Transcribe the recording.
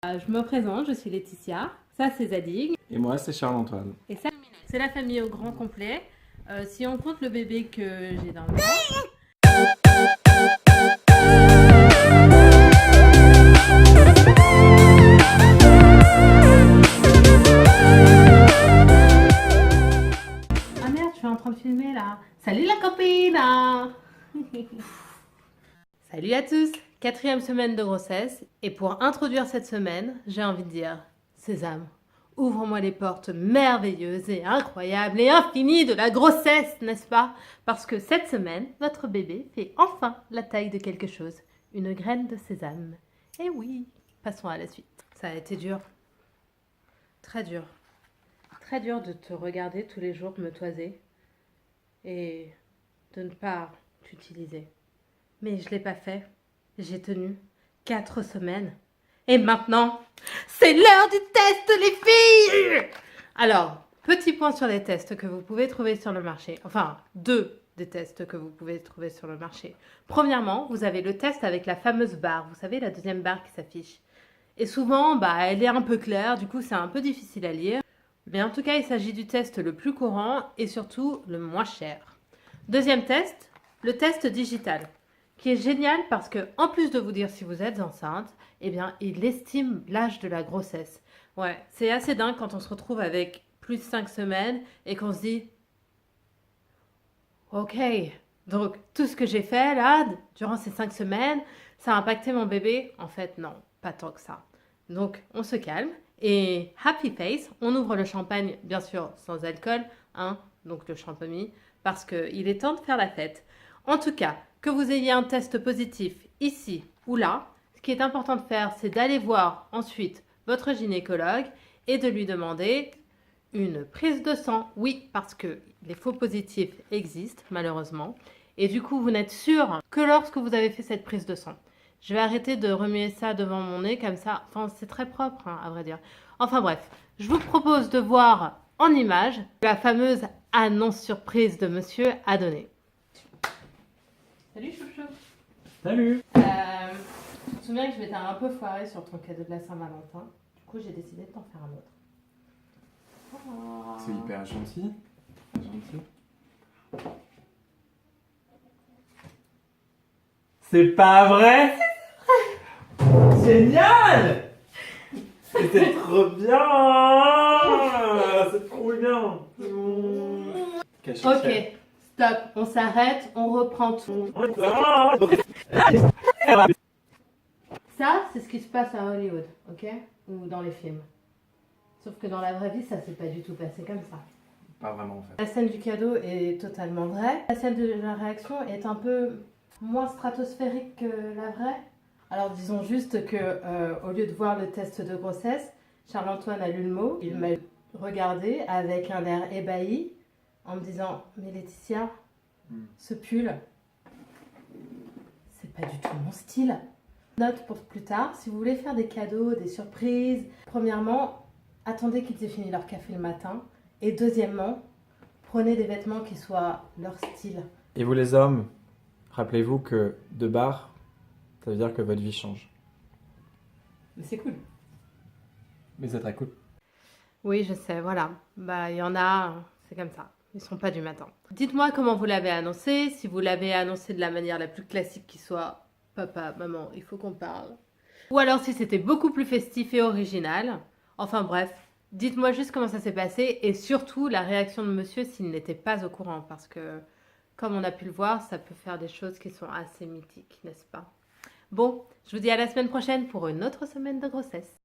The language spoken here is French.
Je me présente, je suis Laetitia, ça c'est Zadig. Et moi, c'est Charles-Antoine. Et ça, c'est la famille au grand complet. Si on compte le bébé que j'ai dans le ventre. Ah merde, je suis en train de filmer là. Salut la copine. Salut à tous, 4e semaine de grossesse. Et pour introduire cette semaine, j'ai envie de dire, Sésame, ouvre-moi les portes merveilleuses et incroyables et infinies de la grossesse, n'est-ce pas? Parce que cette semaine, votre bébé fait enfin la taille de quelque chose, une graine de sésame. Et oui, passons à la suite. Ça a été dur, très dur de te regarder tous les jours me toiser et de ne pas t'utiliser. Mais je ne l'ai pas fait. J'ai tenu 4 semaines. Et maintenant, c'est l'heure du test, les filles! Alors, petit point sur les tests que vous pouvez trouver sur le marché. Enfin, 2 des tests que vous pouvez trouver sur le marché. Premièrement, vous avez le test avec la fameuse barre. Vous savez, la deuxième barre qui s'affiche. Et souvent, elle est un peu claire. Du coup, c'est un peu difficile à lire. Mais en tout cas, il s'agit du test le plus courant et surtout le moins cher. Deuxième test, le test digital, qui est génial parce que en plus de vous dire si vous êtes enceinte, eh bien, il estime l'âge de la grossesse. Ouais, c'est assez dingue quand on se retrouve avec plus de 5 semaines et qu'on se dit ok, donc tout ce que j'ai fait là, durant ces 5 semaines, ça a impacté mon bébé? En fait, non, pas tant que ça. Donc, on se calme et happy face, on ouvre le champagne, bien sûr, sans alcool, hein, donc le champagne, parce qu'il est temps de faire la fête. En tout cas, que vous ayez un test positif ici ou là, ce qui est important de faire, c'est d'aller voir ensuite votre gynécologue et de lui demander une prise de sang. Oui, parce que les faux positifs existent, malheureusement. Et du coup, vous n'êtes sûr que lorsque vous avez fait cette prise de sang. Je vais arrêter de remuer ça devant mon nez comme ça. Enfin, c'est très propre, hein, à vrai dire. Enfin bref, je vous propose de voir en image la fameuse annonce surprise de monsieur a donné. Salut chouchou. Salut! Tu te souviens que je m'étais un peu foirée sur ton cadeau de la Saint-Valentin. Du coup, j'ai décidé de t'en faire un autre. Oh. C'est hyper gentil. C'est pas vrai? Génial! C'est trop bien! C'est trop bien! Ok, stop, on s'arrête, on reprend tout. Ça, c'est ce qui se passe à Hollywood, ok? Ou dans les films. Sauf que dans la vraie vie, ça s'est pas du tout passé comme ça. Pas vraiment en fait. La scène du cadeau est totalement vraie. La scène de la réaction est un peu moins stratosphérique que la vraie. Alors disons juste que au lieu de voir le test de grossesse, Charles-Antoine a lu le mot. Il m'a regardé avec un air ébahi en me disant « Mais Laetitia, ce pull, c'est pas du tout mon style. » Note pour plus tard, si vous voulez faire des cadeaux, des surprises, premièrement, attendez qu'ils aient fini leur café le matin. Et deuxièmement, prenez des vêtements qui soient leur style. Et vous les hommes, rappelez-vous que 2 bars, ça veut dire que votre vie change. Mais c'est cool. Mais c'est très cool. Oui, je sais, voilà. Il y en a, c'est comme ça. Ils sont pas du matin. Dites-moi comment vous l'avez annoncé, si vous l'avez annoncé de la manière la plus classique qui soit « Papa, maman, il faut qu'on parle ». Ou alors si c'était beaucoup plus festif et original. Enfin bref, dites-moi juste comment ça s'est passé et surtout la réaction de monsieur s'il n'était pas au courant. Parce que, comme on a pu le voir, ça peut faire des choses qui sont assez mythiques, n'est-ce pas? Bon, je vous dis à la semaine prochaine pour une autre semaine de grossesse.